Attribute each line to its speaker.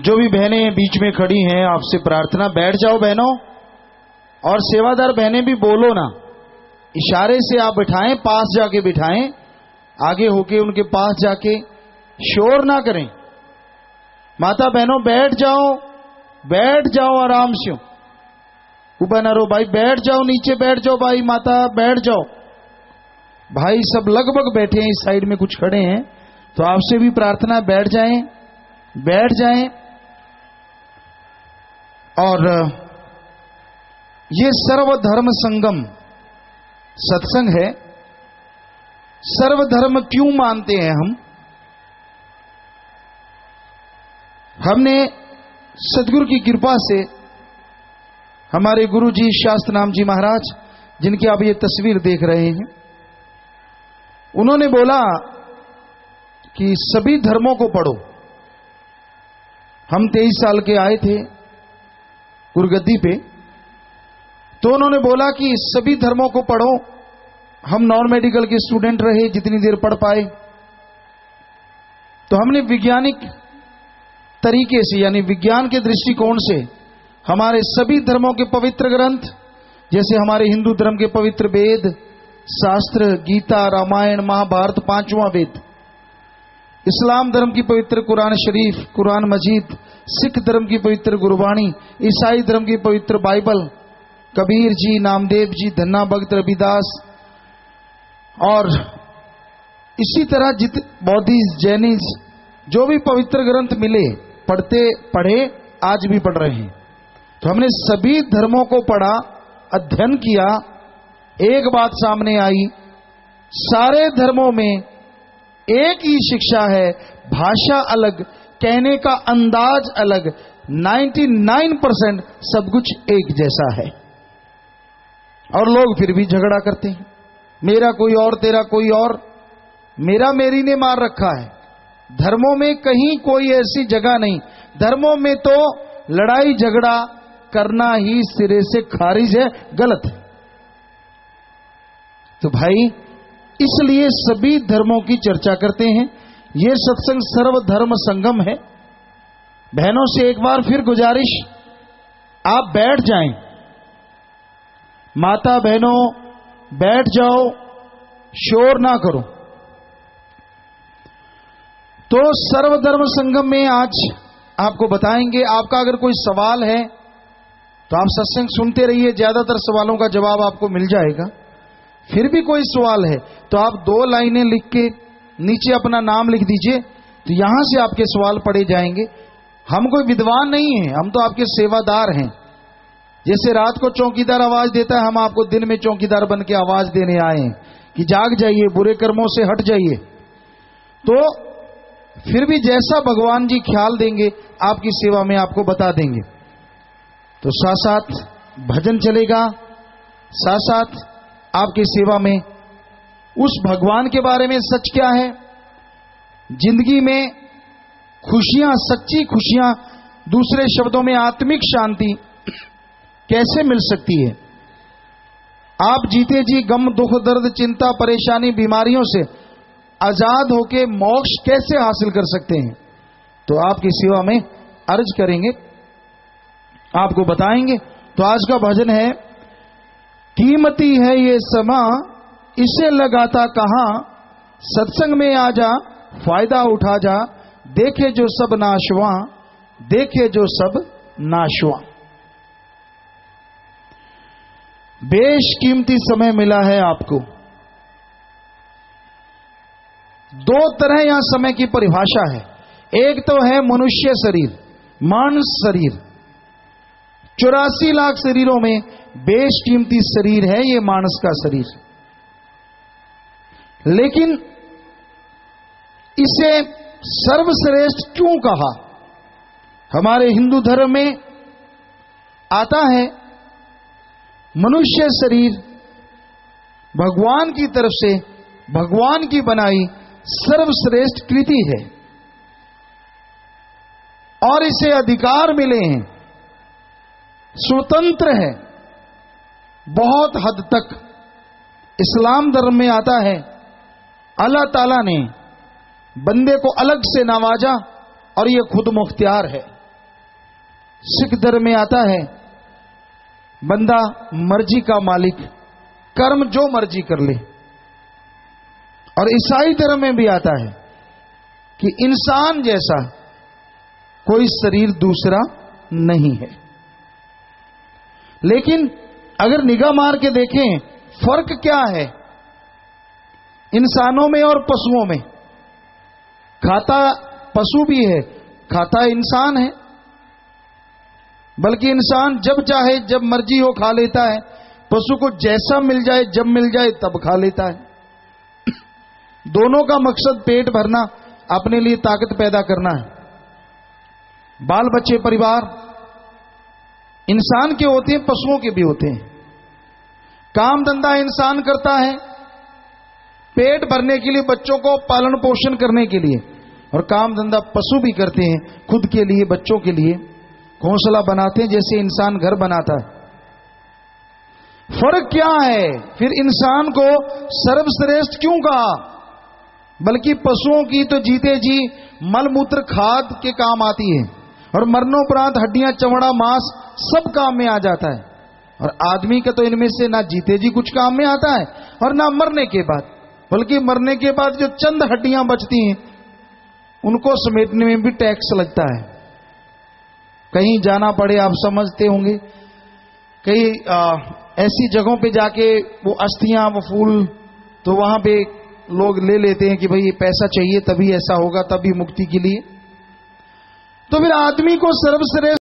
Speaker 1: जो भी बहनें बीच में खड़ी हैं, आपसे प्रार्थना, बैठ जाओ बहनों। और सेवादार बहनें भी बोलो ना, इशारे से आप बिठाएं, पास जाके बिठाएं, आगे होके उनके पास जाके, शोर ना करें। माता बहनों बैठ जाओ आराम से। ऊपर ना रो भाई, बैठ जाओ, नीचे बैठ जाओ भाई, माता बैठ जाओ। भाई सब लगभग बैठे हैं, इस साइड में कुछ खड़े हैं, तो आपसे भी प्रार्थना, बैठ जाएं। और ये सर्वधर्म संगम सत्संग है। सर्वधर्म क्यों मानते हैं हमने सदगुरु की कृपा से हमारे गुरु जी शास्त्र नाम जी महाराज, जिनकी आप ये तस्वीर देख रहे हैं, उन्होंने बोला कि सभी धर्मों को पढ़ो। हम 23 साल के आए थे गुरुगद्दी पे, तो उन्होंने बोला कि सभी धर्मों को पढ़ो। हम नॉन मेडिकल के स्टूडेंट रहे, जितनी देर पढ़ पाए, तो हमने वैज्ञानिक तरीके से, यानी विज्ञान के दृष्टिकोण से, हमारे सभी धर्मों के पवित्र ग्रंथ, जैसे हमारे हिंदू धर्म के पवित्र वेद शास्त्र, गीता, रामायण, महाभारत, 5वां वेद, इस्लाम धर्म की पवित्र कुरान शरीफ, कुरान मजीद, सिख धर्म की पवित्र गुरबाणी, ईसाई धर्म की पवित्र बाइबल, कबीर जी, नामदेव जी, धन्ना भगत रविदास, और इसी तरह बौद्धिस्ट, जैनिस्ट, जो भी पवित्र ग्रंथ मिले, पढ़े, आज भी पढ़ रहे हैं। तो हमने सभी धर्मों को पढ़ा, अध्ययन किया। एक बात सामने आई, सारे धर्मों में एक ही शिक्षा है, भाषा अलग, कहने का अंदाज अलग, 99% सब कुछ एक जैसा है। और लोग फिर भी झगड़ा करते हैं, मेरा कोई और, तेरा कोई और, मेरा मेरी ने मार रखा है। धर्मों में कहीं कोई ऐसी जगह नहीं। धर्मों में तो लड़ाई झगड़ा करना ही सिरे से खारिज है, गलत है। तो भाई इसलिए सभी धर्मों की चर्चा करते हैं। यह सत्संग सर्वधर्म संगम है। बहनों से एक बार फिर गुजारिश, आप बैठ जाएं। माता बहनों बैठ जाओ, शोर ना करो। तो सर्वधर्म संगम में आज आपको बताएंगे। आपका अगर कोई सवाल है तो आप सत्संग सुनते रहिए, ज्यादातर सवालों का जवाब आपको मिल जाएगा। फिर भी कोई सवाल है तो आप 2 लाइनें लिख के नीचे अपना नाम लिख दीजिए, तो यहां से आपके सवाल पढ़े जाएंगे। हम कोई विद्वान नहीं हैं, हम तो आपके सेवादार हैं। जैसे रात को चौकीदार आवाज देता है, हम आपको दिन में चौकीदार बन के आवाज देने आए हैं कि जाग जाइए, बुरे कर्मों से हट जाइए। तो फिर भी जैसा भगवान जी ख्याल देंगे, आपकी सेवा में आपको बता देंगे। तो साथ साथ भजन चलेगा, साथ साथ आपकी सेवा में उस भगवान के बारे में सच क्या है, जिंदगी में खुशियां, सच्ची खुशियां, दूसरे शब्दों में आत्मिक शांति कैसे मिल सकती है। आप जीते जी गम, दुख, दर्द, चिंता, परेशानी, बीमारियों से आजाद होके मोक्ष कैसे हासिल कर सकते हैं, तो आपकी सेवा में अर्ज करेंगे, आपको बताएंगे। तो आज का भजन है, कीमती है ये समा इसे लगाता कहां, सत्संग में आ जा फायदा उठा जा, देखे जो सब नाशवां, देखे जो सब नाशवां। बेशकीमती समय मिला है आपको। 2 तरह यहां समय की परिभाषा है। एक तो है मनुष्य शरीर, मानस शरीर। 84 लाख शरीरों में बेशकीमती शरीर है ये मानस का शरीर। लेकिन इसे सर्वश्रेष्ठ क्यों कहा? हमारे हिंदू धर्म में आता है, मनुष्य शरीर भगवान की तरफ से, भगवान की बनाई सर्वश्रेष्ठ कृति है और इसे अधिकार मिले हैं, स्वतंत्र है बहुत हद तक। इस्लाम धर्म में आता है, अल्लाह ताला ने बंदे को अलग से नवाजा और यह खुद मुख्तियार है। सिख धर्म में आता है बंदा मर्जी का मालिक, कर्म जो मर्जी कर ले। और ईसाई धर्म में भी आता है कि इंसान जैसा कोई शरीर दूसरा नहीं है। लेकिन अगर निगाह मार के देखें फर्क क्या है इंसानों में और पशुओं में। खाता पशु भी है, खाता इंसान है, बल्कि इंसान जब चाहे जब मर्जी हो खा लेता है, पशु को जैसा मिल जाए जब मिल जाए तब खा लेता है। दोनों का मकसद पेट भरना, अपने लिए ताकत पैदा करना है। बाल बच्चे परिवार इंसान के होते हैं, पशुओं के भी होते हैं। काम धंधा इंसान करता है पेट भरने के लिए, बच्चों को पालन पोषण करने के लिए, और काम धंधा पशु भी करते हैं खुद के लिए, बच्चों के लिए घोंसला बनाते हैं जैसे इंसान घर बनाता है। फर्क क्या है फिर? इंसान को सर्वश्रेष्ठ क्यों कहा? बल्कि पशुओं की तो जीते जी मलमूत्र खाद के काम आती है, और मरणोपरांत हड्डियां चमड़ा मांस सब काम में आ जाता है। और आदमी का तो इनमें से ना जीते जी कुछ काम में आता है और ना मरने के बाद, बल्कि मरने के बाद जो चंद हड्डियां बचती हैं उनको समेटने में भी टैक्स लगता है। कहीं जाना पड़े, आप समझते होंगे, कई ऐसी जगहों पे जाके वो अस्थियां वो फूल तो वहां पे लोग ले लेते हैं कि भाई ये पैसा चाहिए तभी ऐसा होगा, तभी मुक्ति के लिए। तो फिर आदमी को सर्वश्रेष्ठ